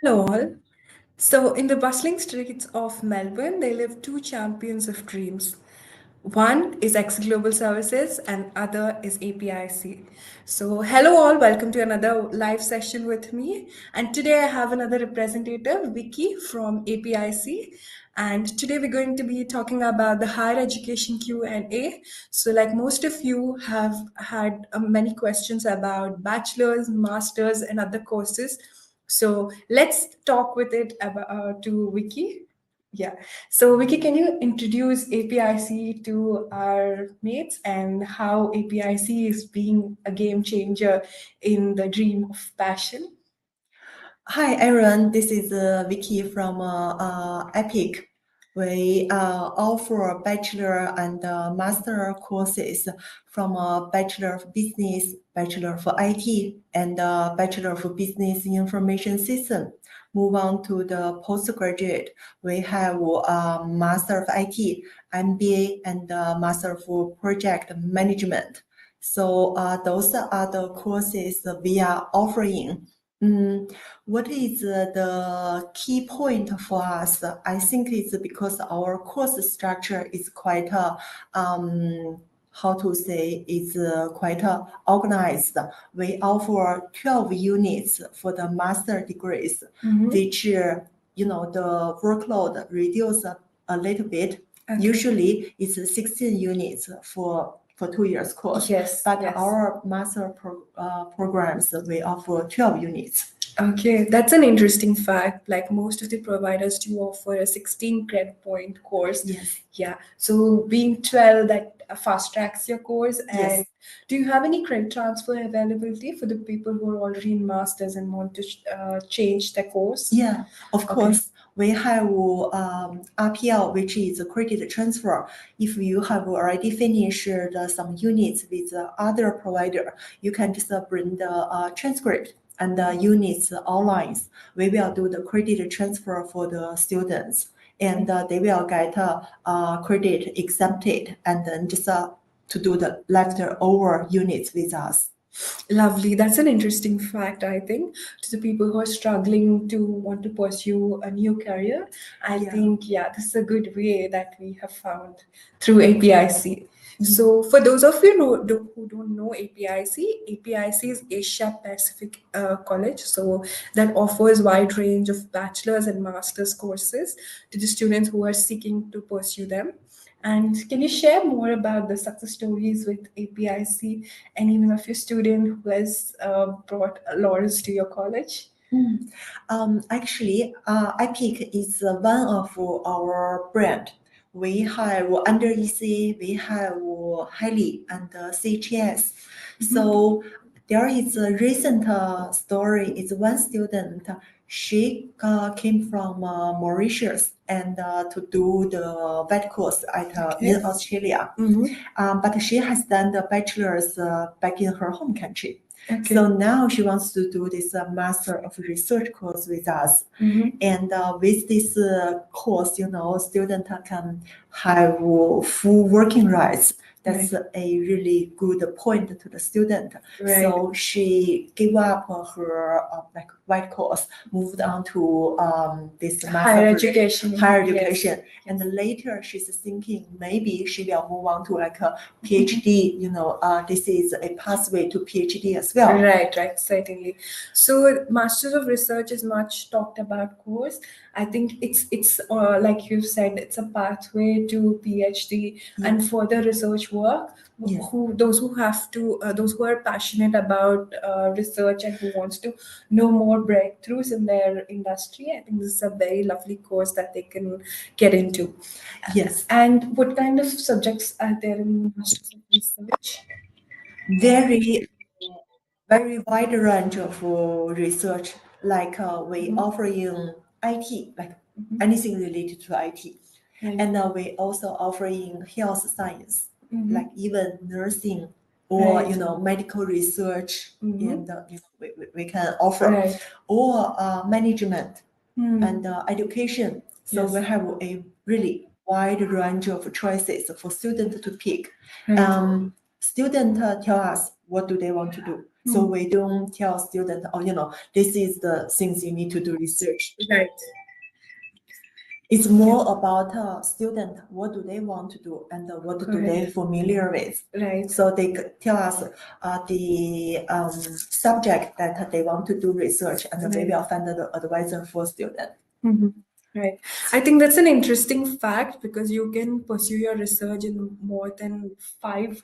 Hello, all. So, in the bustling streets of Melbourne, they live two champions of dreams. One is XCEL Global Services and other is APIC. So, hello all, welcome to another live session with me. And today I have another representative, Vicky from APIC. And today we're going to be talking about the higher education Q&A. So, like most of you have had many questions about bachelor's, master's, and other courses. So let's talk with it about to Vicky. Yeah. So Vicky, can you introduce APIC to our mates and how APIC is being a game changer in the dream of passion? Hi, Aaron. This is Vicky from Epic. We offer bachelor and master courses from Bachelor of Business, Bachelor for IT, and Bachelor for Business Information System. Move on to the postgraduate. We have Master of IT, MBA, and Master of Project Management. So those are the courses we are offering. What is the key point for us? I think it's because our course structure is quite, how to say, is quite organized. We offer 12 units for the master degrees, which, the workload reduces a little bit. Okay. Usually it's 16 units for 2 years course. Yes, But yes. our master programs, we offer 12 units. Okay, that's an interesting fact. Like most of the providers do offer a 16 credit point course. Yes. Yeah. So being 12, that fast tracks your course. And Yes. do you have any credit transfer availability for the people who are already in masters and want to change their course? Yeah, of Okay. course. We have RPL, which is a credit transfer. If you have already finished some units with the other provider, you can just bring the transcript and the units online. We will do the credit transfer for the students, and they will get credit exempted, and then just to do the leftover units with us. Lovely. That's an interesting fact, I think, to the people who are struggling to want to pursue a new career. I think, this is a good way that we have found through APIC. So, for those of you who don't know APIC is Asia Pacific College. So, that offers wide range of bachelor's and master's courses to the students who are seeking to pursue them. And can you share more about the success stories with APIC and even of your student who has brought laurels to your college? Actually, Epic is one of our brand. We have under EC, we have Highly and CHS. So there is a recent story. It's one student. She came from Mauritius and to do the vet course at in Australia. But she has done the bachelor's back in her home country. Okay. So now she wants to do this Master of Research course with us. And with this course, student can have full working rights. That's a really good point to the student. Right. So she gave up her white course, moved on to this Higher education. higher Yes. education. And later she's thinking maybe she will move on to like a PhD. This is a pathway to PhD as well. Right, certainly. So, Masters of Research is much talked about course. I think it's like you said, it's a pathway to PhD and further research work. Yes. Those who are passionate about research and who wants to know more breakthroughs in their industry, I think this is a very lovely course that they can get into. Yes. And what kind of subjects are there in Masters of Research? Very wide range of research. Like we offer in IT, like anything related to IT. And we also offer in health science, like even nursing or medical research, and we can offer, or management and education. So we have a really wide range of choices for students to pick. Students tell us what do they want to do. So we don't tell students, oh, this is the things you need to do research. Right. It's more about student, what do they want to do and what do they familiar with. Right. So they tell us the subject that they want to do research, and we will find the advisor for student. Right. I think that's an interesting fact because you can pursue your research in more than 5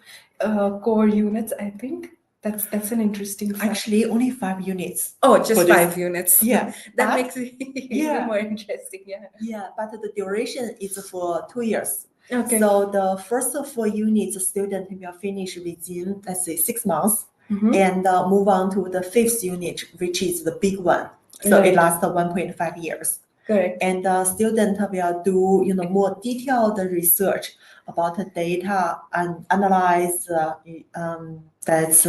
core units, I think. That's an interesting fact. Actually, only 5 units. Oh, just 5 units. Yeah. That makes it even more interesting. Yeah. Yeah, but the duration is for 2 years. Okay. So the first 4 units, student will finish within, let's say, 6 months, and move on to the 5th unit, which is the big one. So it lasts 1.5 years. Correct. And the student will do, more detailed research about the data and analyze that's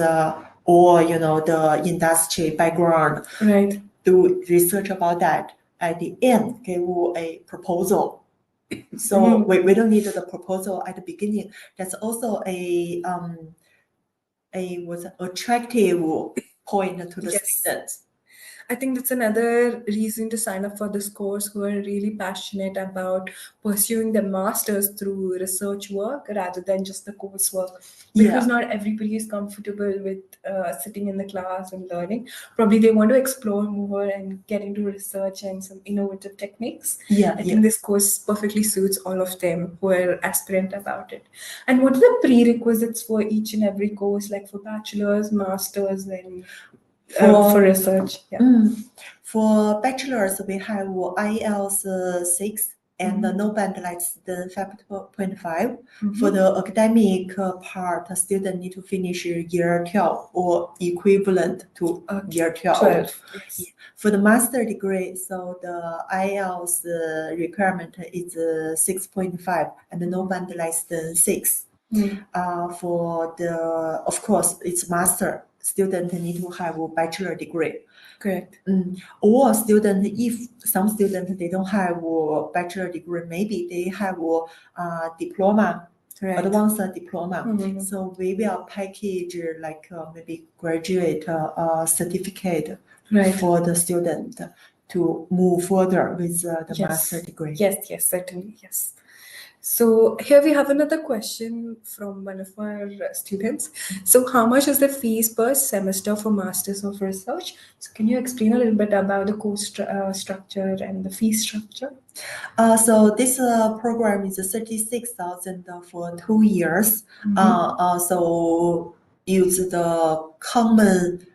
or the industry background. Right. Do research about that. At the end, give a proposal. So we don't need the proposal at the beginning. That's also a attractive point to the students. I think that's another reason to sign up for this course, who are really passionate about pursuing their masters through research work rather than just the coursework. Because not everybody is comfortable with sitting in the class and learning. Probably they want to explore more and get into research and some innovative techniques. I think this course perfectly suits all of them who are aspirant about it. And what are the prerequisites for each and every course, like for bachelor's, master's, and for research? For bachelor's, we have IELTS 6 and no band less than 5.5. For the academic part, student need to finish year 12 or equivalent to year 12. For the master degree, so the IELTS requirement is 6.5 and no band less than 6. For the, of course, it's master. Student need to have a bachelor degree. Correct. Or student, if some student they don't have a bachelor degree, maybe they have a diploma, advanced diploma. So we will package like maybe graduate certificate for the student to move further with the master degree. Yes, certainly, yes. So here we have another question from one of our students. So how much is the fees per semester for Masters of Research? So can you explain a little bit about the course structure and the fee structure? So this program is 36,000 for 2 years. So use the common,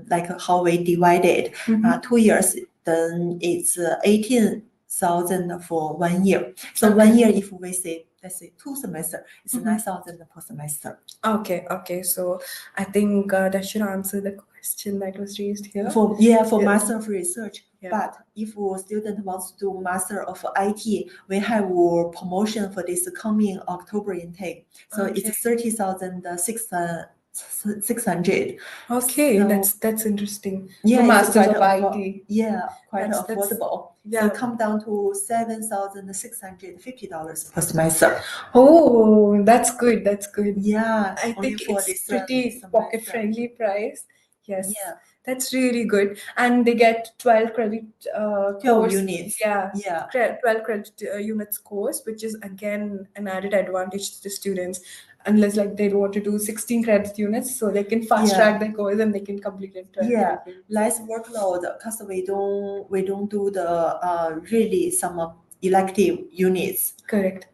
like how we divide it, 2 years, then it's 18,000 for 1 year. So 1 year, if we say, let's say 2 semesters, it's 9,000 per semester. Okay. So I think that should answer the question that was raised here. For Master of Research. But if a student wants to do Master of IT, we have a promotion for this coming October intake. So it's 30,600. Okay, so, that's interesting. Yeah, Masters of IT. Yeah, quite affordable. So come down to $7,650 per semester. Oh, that's good. Yeah, I think it's pretty pocket friendly price. Yes. Yeah. That's really good. And they get 12 credit 12 units. 12 credit units course, which is again an added advantage to the students. Unless like they want to do 16 credit units, so they can fast track their course and they can complete it. Less workload because we don't do the really some elective units. Correct.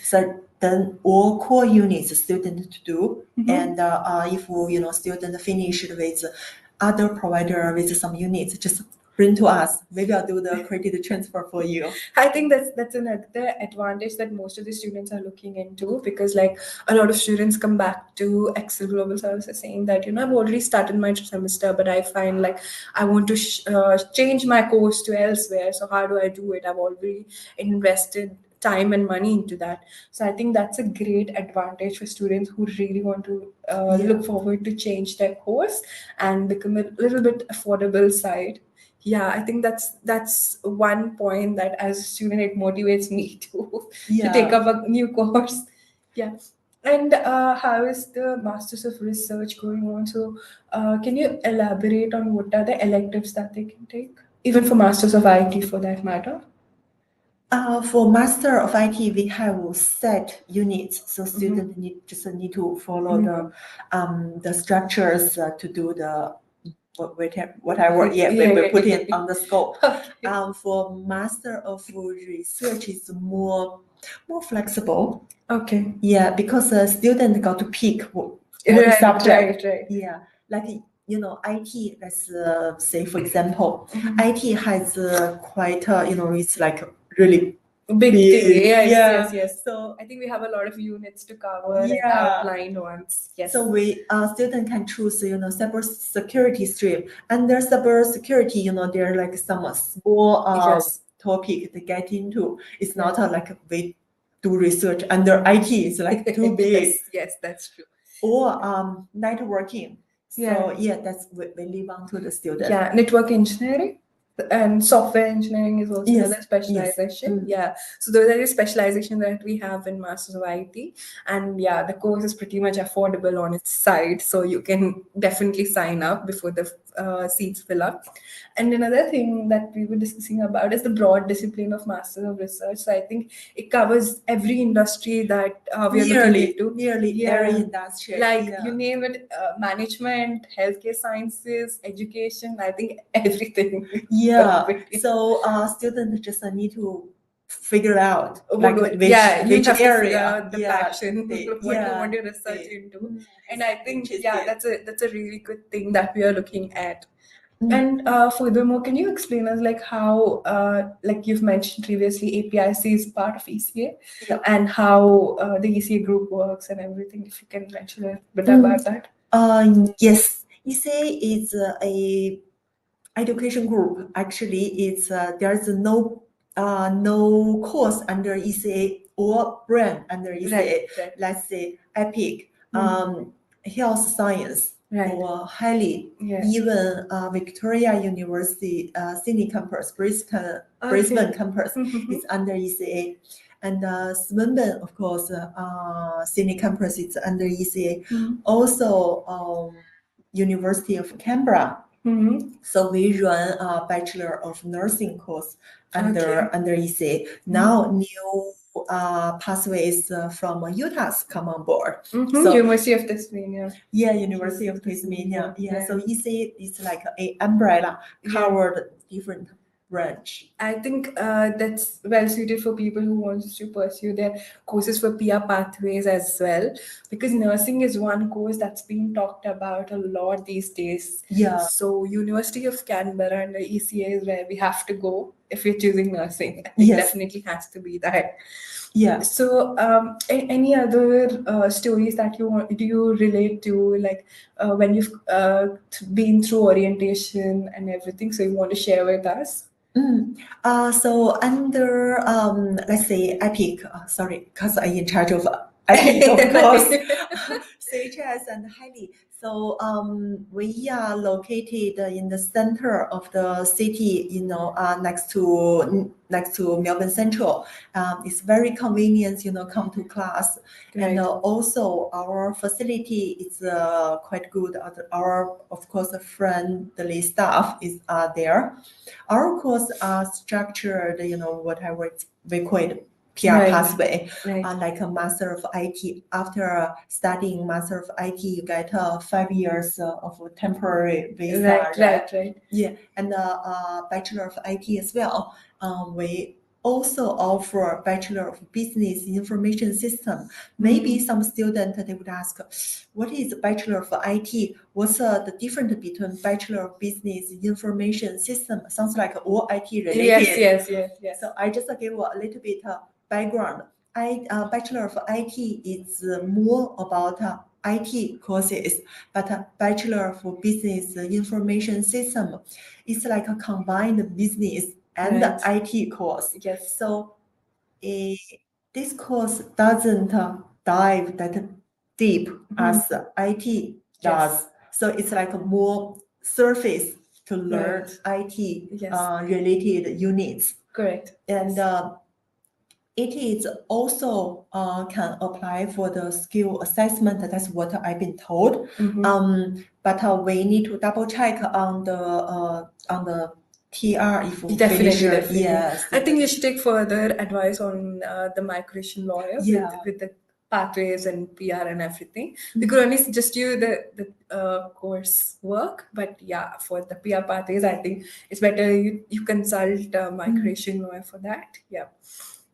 So then all core units student to do, and if student finished with other provider with some units, just bring to us. We will do the credit transfer for you. I think that's another advantage that most of the students are looking into, because like a lot of students come back to XCEL Global Services saying that I've already started my semester, but I find like I want to change my course to elsewhere. So how do I do it? I've already invested time and money into that. So I think that's a great advantage for students who really want to look forward to change their course and become a little bit affordable side. Yeah, I think that's one point that as a student it motivates me to take up a new course. Yeah. And how is the Masters of Research going on? So, can you elaborate on what are the electives that they can take, even for Masters of IT for that matter? For Master of IT, we have set units, so students need to follow the structures to do the whatever we put in on the scope. Okay. For Master of Research, it's more flexible. Okay. Yeah, because the student got to pick what Right, subject. right. Yeah, like IT. Let's say, for example, Mhm. IT has quite it's like really Big thing. big. Yes, Yeah. yes. So I think we have a lot of units to cover and yeah. outlined ones. Yes. So we student can choose cyber security stream. Under cyber security, there are like some small Yes. topic to get into. It's not like we do research under IT. It's like too big. Yes, that's true. Or networking. So Yeah. that's we leave on to the student. Yeah, network engineering and software engineering is also Yes, another specialization. yes. Yeah, so those are the specialization that we have in Masters of IT, and yeah, the course is pretty much affordable on its side, so you can definitely sign up before the seats fill up. And another thing that we were discussing about is the broad discipline of Masters of Research. So I think it covers every industry that we are looking into. Nearly every industry. Like you name it, management, healthcare sciences, education, I think everything. Yeah. So students just need to figure out like which you have area. to figure out the passion, what you want to research they- into. And I think, which is yeah, it. that's a really good thing that we are looking at. Mm. And furthermore, can you explain us like how, like you've mentioned previously, APIC is part of ECA, Yeah. and how the ECA group works and everything? If you can mention a bit about that. Yes, ECA is a education group. Actually, it's there's no course under ECA or brand under ECA. Right. Let's say EPIC, health science, Right. or highly. Yeah. Even Victoria University Sydney campus, Brisbane campus is under ECA. And Swinburne, of course, Sydney campus is under ECA. Also, University of Canberra. So we run a Bachelor of Nursing course under ECA. Now new pathways from Utah's come on board. So University of Tasmania. Yeah, University of Tasmania. Yeah. So ECA is like a umbrella covered different branch. I think that's well suited for people who want to pursue their courses for PR pathways as well, because nursing is one course that's being talked about a lot these days. Yeah. So University of Canberra and the ECA is where we have to go if you're choosing nursing. I think definitely has to be that. Yeah. So, any other stories that do you relate to, like when you've been through orientation and everything? So you want to share with us? So under let's say EPIC, sorry, because I'm in charge of EPIC, of course, CHS and Highly. So we are located in the center of the city, next to Melbourne Central. It's very convenient, come to class. And also our facility is quite good. Our, of course, friendly staff is there. Our courses are structured, whatever we call it, PR pathway, like a Master of IT. After studying Master of IT, you get 5 years of temporary visa. Right. Yeah, and Bachelor of IT as well. We also offer Bachelor of Business Information System. Maybe some student they would ask, what is Bachelor of IT? What's the difference between Bachelor of Business Information System? Sounds like all IT related. Yes. So I just give a little bit background. Bachelor of IT is more about IT courses, but Bachelor of Business Information System is like a combined business and IT course. Yes. So this course doesn't dive that deep as IT does. So it's like a more surface to learn IT related units. Correct. And it is also can apply for the skill assessment. That's what I've been told. But we need to double check on the TR if we finish. Definitely. Yes. I think you should take further advice on the migration lawyer Yeah. with the pathways and PR and everything. We could only just do the course work, but yeah, for the PR pathways, I think it's better you consult a migration lawyer for that. Yeah.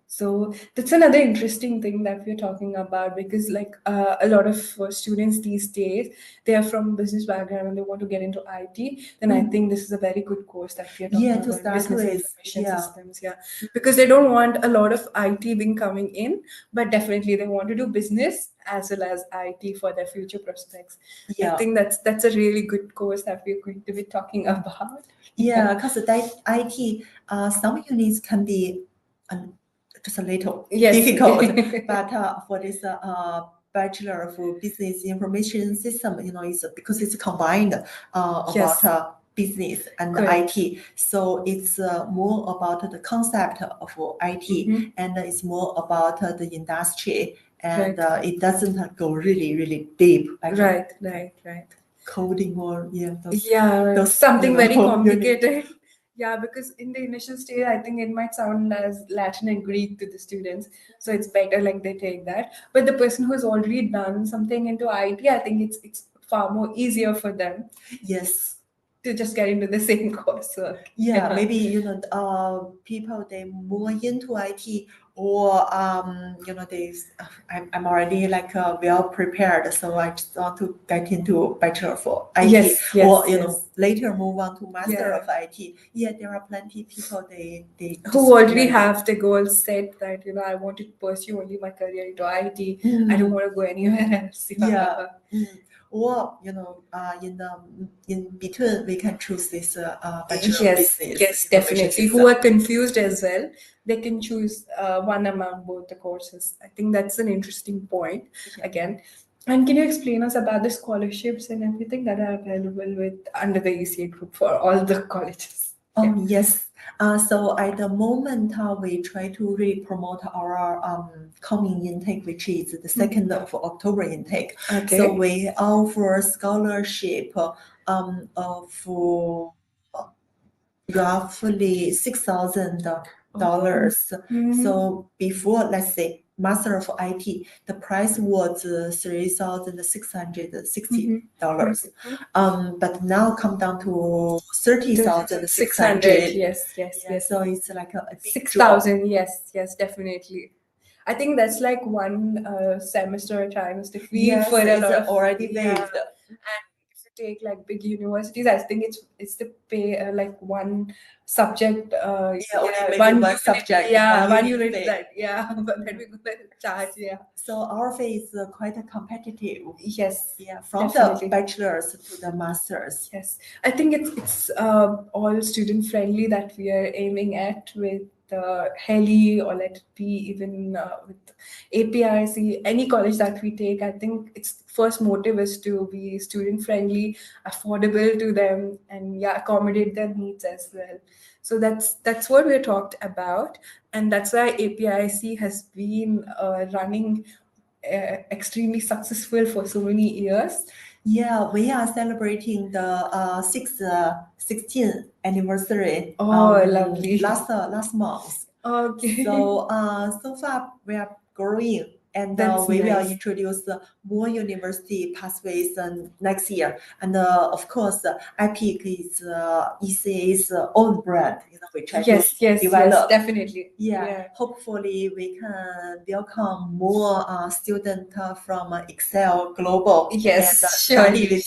So that's another interesting thing that we're talking about, because like a lot of students these days, they are from business background and they want to get into IT. Then I think this is a very good course that we are talking Yeah, to about, start business with, information yeah. systems. Yeah, because they don't want a lot of IT being coming in, but definitely they want to do business as well as IT for their future prospects. Yeah. I think that's a really good course that we're going to be talking about. Yeah, because IT, some units can be just a little Yes. difficult, but for this Bachelor of Business Information System, it's because it's combined Yes. about business and Correct. IT. So it's more about the concept of IT, and it's more about the industry, and it doesn't go really, really deep. Like Right. coding or Those something very units. complicated. Yeah, because in the initial stage, I think it might sound as Latin and Greek to the students, so it's better like they take that. But the person who's already done something into IT, I think it's far more easier for them. Yes. To just get into the same coursework. Yeah, maybe people they more into IT, or I'm already like well prepared, so I just want to get into Bachelor for IT, or later move on to Master of IT. Yeah, there are plenty of people they who already have the goal set that I want to pursue only my career into IT. I don't want to go anywhere else. Yeah. Or in between we can choose this Bachelor of Business. Yes, definitely. Who are confused as well, they can choose one among both the courses. I think that's an interesting point. Again, and can you explain us about the scholarships and everything that are available with under the ECA group for all the colleges? Yes. So at the moment, we try to really promote our coming intake, which is the 2nd of October intake. Okay. So we offer scholarship for roughly $6,000. So before, let's say, Master of IT, the price was $3,660. But now come down to 30,600. Yes. So it's like a big 6,000. Yes, definitely. I think that's like one semester times the fee for a lot of already waived. And if you take like big universities, I think it's the pay like one subject. One subject. One unit that but that we could charge. Yeah. So our fee is quite competitive. Yes. Yeah, from the bachelor's to the master's. Yes, I think it's all student friendly that we are aiming at with Heli, or let it be even with APIC, any college that we take. I think its first motive is to be student friendly, affordable to them, and accommodate their needs as well. So that's what we're talked about, and that's why APIC has been running extremely successful for so many years. Yeah, we are celebrating the 16th anniversary. Lovely. Last month. Okay. So so far we are growing, and we will introduce more university pathways next year. And of course, EPIC is ECA's own brand. We try to develop. Definitely. Yeah, hopefully we can welcome more students from XCEL Global. Yes, surely.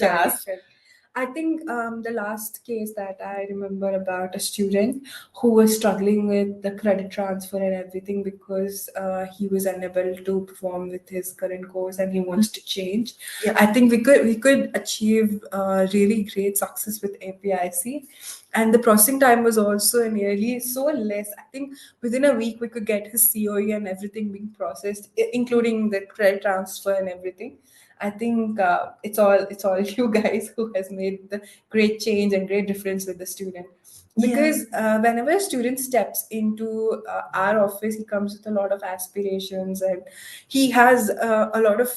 I think the last case that I remember about a student who was struggling with the credit transfer and everything because he was unable to perform with his current course and he wants to change. I think we could achieve really great success with APIC. And the processing time was also nearly so less. I think within a week we could get his COE and everything being processed, including the credit transfer and everything. I think it's all you guys who has made the great change and great difference with the student. Because whenever a student steps into our office, he comes with a lot of aspirations, and he has a lot of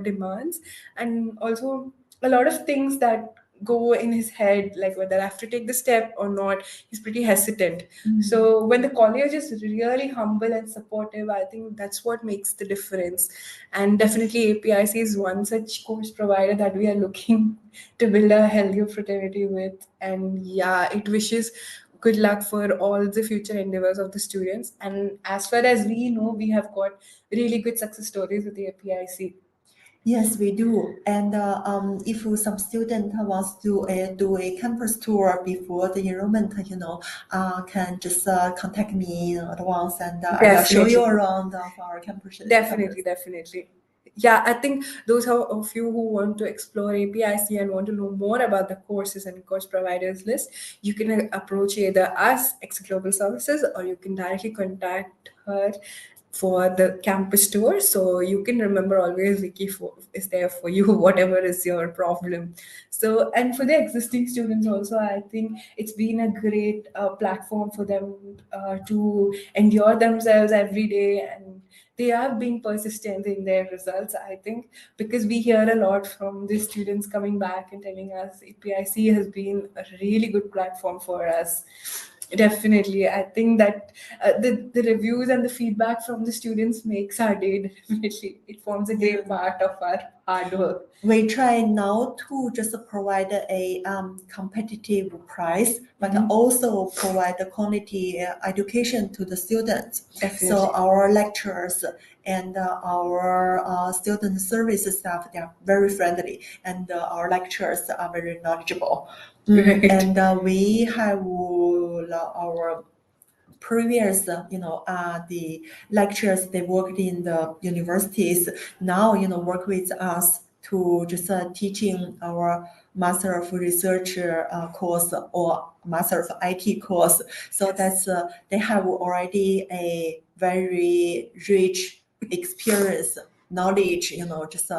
demands, and also a lot of things that go in his head, like whether I have to take the step or not. He's pretty hesitant. So when the college is really humble and supportive, I think that's what makes the difference. And definitely APIC is one such course provider that we are looking to build a healthier fraternity with. And yeah, it wishes good luck for all the future endeavors of the students. And as far as we know, we have got really good success stories with the APIC. Yes, we do. And if some student wants to do a campus tour before the enrollment, can just contact me in advance, and I'll show you Definitely. around of our campus. Definitely. Yeah, I think those of you who want to explore APIC and want to know more about the courses and course providers list, you can approach either us, X Global Services, or you can directly contact her for the campus tour. So you can remember always Vicky is there for you, whatever is your problem. So, and for the existing students also, I think it's been a great platform for them to endure themselves every day, and they are being persistent in their results, I think, because we hear a lot from the students coming back and telling us APIC has been a really good platform for us. Definitely. I think that the reviews and the feedback from the students makes our day. Definitely. It forms a great part of our hard work. We try now to just provide a competitive price, but also provide the quality education to the students. Definitely. So our lecturers and our student service staff, they are very friendly, and our lecturers are very knowledgeable. Right. And we have our previous, the lecturers, they worked in the universities, now, work with us to just teaching our Master of Research course or Master of IT course. So that's, they have already a very rich experience, knowledge, just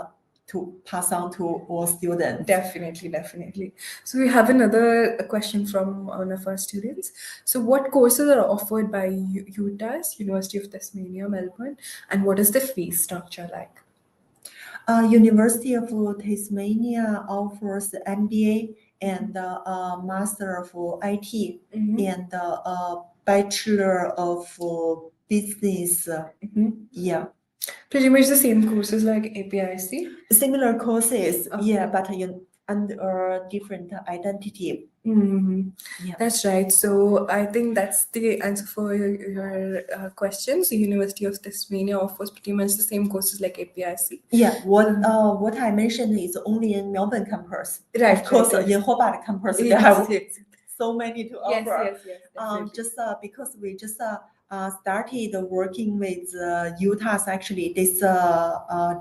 to pass on to all students. Definitely. So we have another question from one of our students. So what courses are offered by UTAS, University of Tasmania, Melbourne, and what is the fee structure like? University of Tasmania offers MBA and Master of IT and Bachelor of Business. Yeah. Pretty much the same courses like APIC. Similar courses, Okay. yeah, but under different identity. Yeah. That's right. So I think that's the answer for your question. So University of Tasmania offers pretty much the same courses like APIC. Yeah, what I mentioned is only in Melbourne campus. Right. Of course, right. in Hobart campus, they Yes, have yes. so many to offer. Yes. Definitely. Just because we just started working with UTAS actually this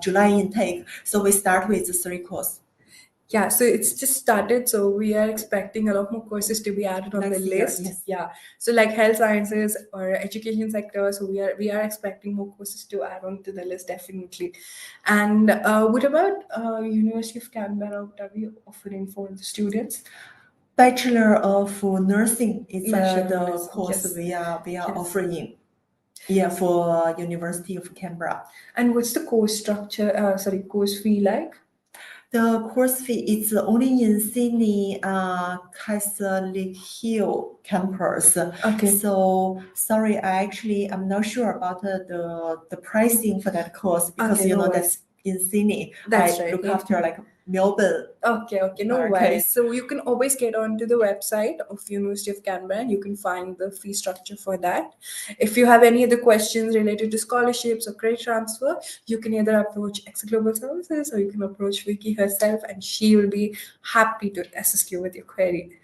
July intake, so we start with 3 courses. Yeah, so it's just started. So we are expecting a lot more courses to be added on the Next year, list. yes. Yeah, so like health sciences or education sector. So we are expecting more courses to add on to the list, definitely. And what about University of Canberra? What are we offering for the students? Bachelor of Nursing is Bachelor of the Nursing, course yes. we are Yes. offering. Yeah, for University of Canberra. And what's the course structure? Course fee like? The course fee is only in Sydney, Catholic Hill campus. Okay. So sorry, I'm not sure about the pricing for that course because Okay, no worries. that's in Sydney. That's I right. look after like Melbourne. Okay, no Okay. worries. So you can always get onto the website of University of Canberra and you can find the fee structure for that. If you have any other questions related to scholarships or credit transfer, you can either approach X Global Services or you can approach Vicky herself and she will be happy to assist you with your query.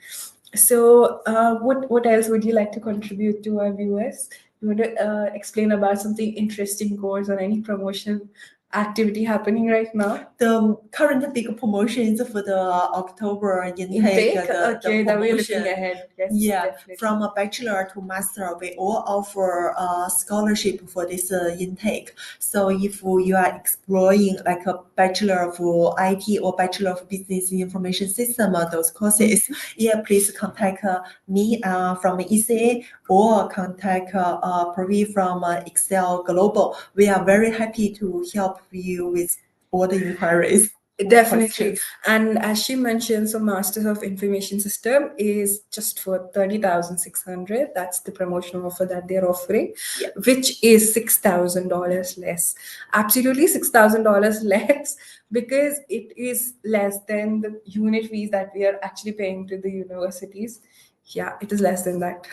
So what else would you like to contribute to our viewers? You want to explain about something interesting course or any promotion activity happening right now? The current big promotion is for the October intake. Intake? The Okay, that we're looking promotion. ahead. Yes, Yeah, definitely. from a bachelor to master, we all offer a scholarship for this intake. So if you are exploring like a bachelor of IT or bachelor of business information system, those courses, yeah, please contact me from ECA or contact Pravi from XCEL Global. We are very happy to help you with all the inquiries. Definitely. Questions. And as she mentioned, so Masters of Information System is just for 30,600. That's the promotional offer that they're offering, Yeah. which is $6,000 less. Absolutely $6,000 less, because it is less than the unit fees that we are actually paying to the universities. Yeah, it is less than that.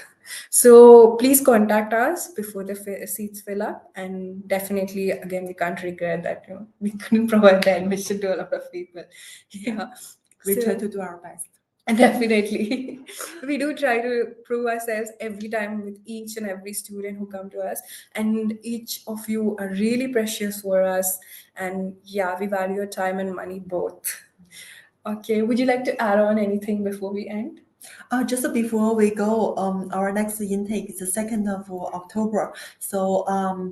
So please contact us before the seats fill up, and definitely, again, we can't regret that we couldn't provide the admission to a lot of people. Yeah, We try so to do our best. definitely, we do try to prove ourselves every time with each and every student who come to us, and each of you are really precious for us. And yeah, we value your time and money both. Okay, would you like to add on anything before we end? Just before we go, our next intake is the 2nd of October. So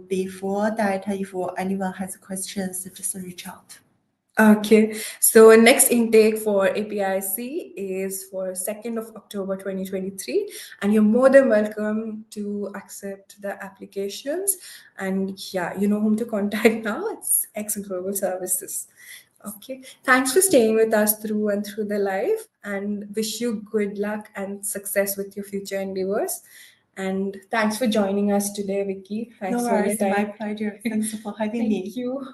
before that, if anyone has questions, just reach out. Okay, so next intake for APIC is for 2nd of October 2023, and you're more than welcome to accept the applications. And yeah, you know whom to contact now. It's XCEL Global Services. Okay, thanks for staying with us through and through the live, and wish you good luck and success with your future endeavors. And thanks for joining us today, Vicky. Thanks No for your worries, time. my pleasure. Thanks for having me. Thank you.